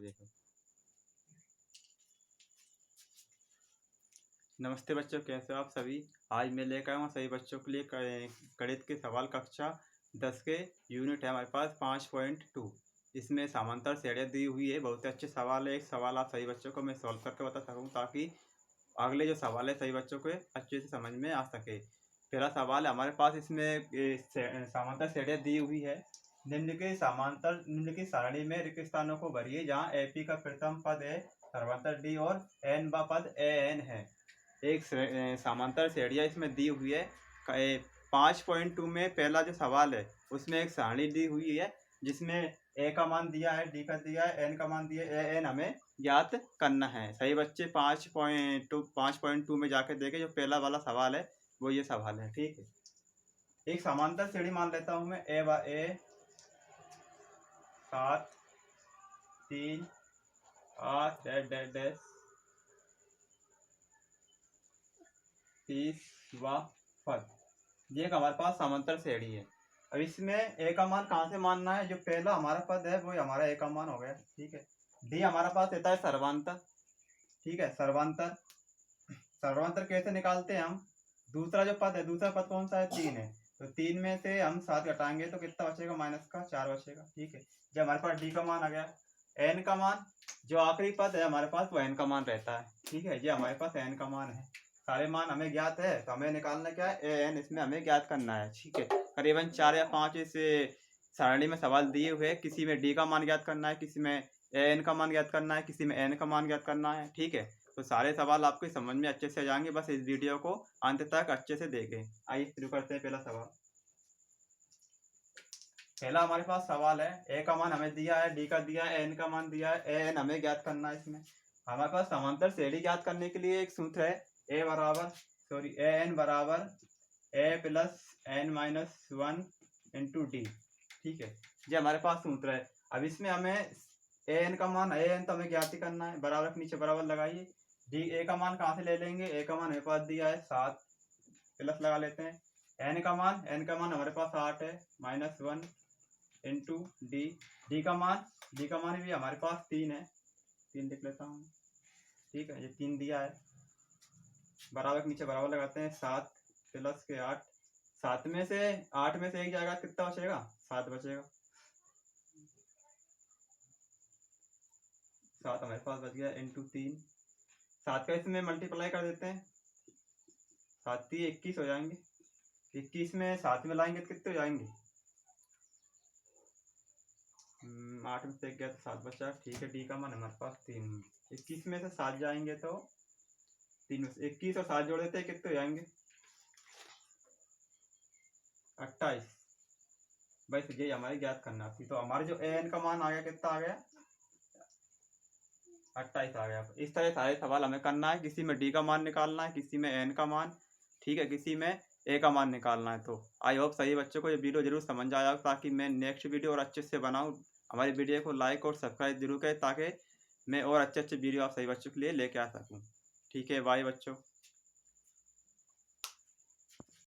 देखो। नमस्ते बच्चों, कैसे हो आप सभी। आज मैं लेकर आया हूँ सभी बच्चों के लिए गणित के सवाल कक्षा 10 के यूनिट है हमारे पास 5.2। इसमें समांतर श्रेणियाँ दी हुई है। बहुत ही अच्छे सवाल है। एक सवाल आप सभी बच्चों को मैं सॉल्व करके बता सकूँ ताकि अगले जो सवाल है सभी बच्चों को अच्छे से समझ में आ सके। पहला सवाल है हमारे पास, इसमें समांतर श्रेणियाँ दी हुई है। निम्नलिखित सारणी में रिक्त स्थानों को भरिए जहाँ एपी का प्रथम पद है सर्वांतर डी और एन बा पद ए एन है। एक समांतर श्रेणियाँ इसमें दी हुई है। 5.2 में पहला जो सवाल है उसमें एक सारणी दी हुई है जिसमें ए का मान दिया है, डी का दिया है, एन का मान दिया है, ए एन हमें ज्ञात करना है। सही बच्चे 5.2 में जाके देखे जो पहला वाला सवाल है वो ये सवाल है। ठीक है, एक समांतर श्रेणी मान लेता हूँ मैं ए 7 3 8 30वां पद, ये हमारे पास समांतर श्रेणी है। अब इसमें ए का मान कहाँ से मानना है, जो पहला हमारा पद है वो हमारा ए का मान हो गया। ठीक है, डी हमारा पास रहता है सर्वांतर। ठीक है, सर्वांतर कैसे निकालते हैं हम, दूसरा जो पद है, दूसरा पद कौन सा है, 3 है, तो 3 में से हम 7 घटाएंगे तो कितना बचेगा, माइनस का 4 बचेगा। ठीक है, जब हमारे पास डी का मान आ गया, एन का मान जो आखिरी पद है हमारे पास वो एन का मान रहता है। ठीक है, ये हमारे पास एन का मान है। सारे मान हमें ज्ञात है तो हमें निकालना क्या है, ए एन, इसमें हमें ज्ञात करना है। ठीक है, करीबन 4 या 5 इस सारणी में सवाल दिए हुए हैं। किसी में डी का मान ज्ञात करना है, किसी में ए एन का मान ज्ञात करना है, किसी में एन का मान ज्ञात करना है। ठीक है, तो सारे सवाल आपको समझ में अच्छे से आ जाएंगे, बस इस वीडियो को अंत तक अच्छे से देखें। आइए शुरू करते हैं। पहला सवाल, पहला हमारे पास सवाल है, ए का मान हमें दिया है, डी का दिया है, एन का मान दिया है, ए एन हमें ज्ञात करना है। इसमें हमारे पास समांतर श्रेणी ज्ञात करने के लिए एक सूत्र है, ए एन बराबर a plus n minus 1 into d. ठीक है, ये हमारे पास सूत्र है। अब इसमें हमें ए एन का मान, ए एन तो हमें ज्ञात ही करना है, बराबर के नीचे बराबर लगाइए। डी ए का मान कहाँ से ले लेंगे, ए का मान हमारे पास दिया है 7, प्लस लगा लेते हैं। एन का मान हमारे पास 8 है, माइनस 1 इंटू डी। डी का मान भी हमारे पास 3 है, 3 लिख लेता हूँ। ठीक है, ये 3 दिया है, बराबर के नीचे बराबर लगाते हैं। 7 प्लस के 8, 7 में से 8 में से 1 जाएगा, कितना बचेगा, 7 बचेगा। 7 हमारे पास बच गया इंटू 3। 7 का इसमें मल्टीप्लाई कर देते हैं, 7 3 21 हो जाएंगे। 21 में 7 में लाएंगे तो कितने हो जाएंगे, 8 में से 1 गया तो 7 बचा। ठीक है, डी का मान हमारे पास 3। 21 में से 7 जाएंगे तो 3 में से 21 और 7 जोड़ देते हैं, कितने हो जाएंगे, 28। बस ये हमारी ज्ञात करना थी। तो हमारे जो ए एन का मान आ गया, कितना आ गया, 28 आ गया। इस तरह सारे सवाल हमें करना है। किसी में डी का मान निकालना है, किसी में एन का मान, ठीक है, किसी में ए का मान निकालना है। तो आई होप सही बच्चों को ये वीडियो जरूर समझ आया ताकि मैं नेक्स्ट वीडियो और अच्छे से बनाऊं। हमारी वीडियो को लाइक और सब्सक्राइब जरूर करें ताकि मैं और अच्छे वीडियो आप सही बच्चों के लिए लेके आ सकूं। ठीक है, बाय बच्चों।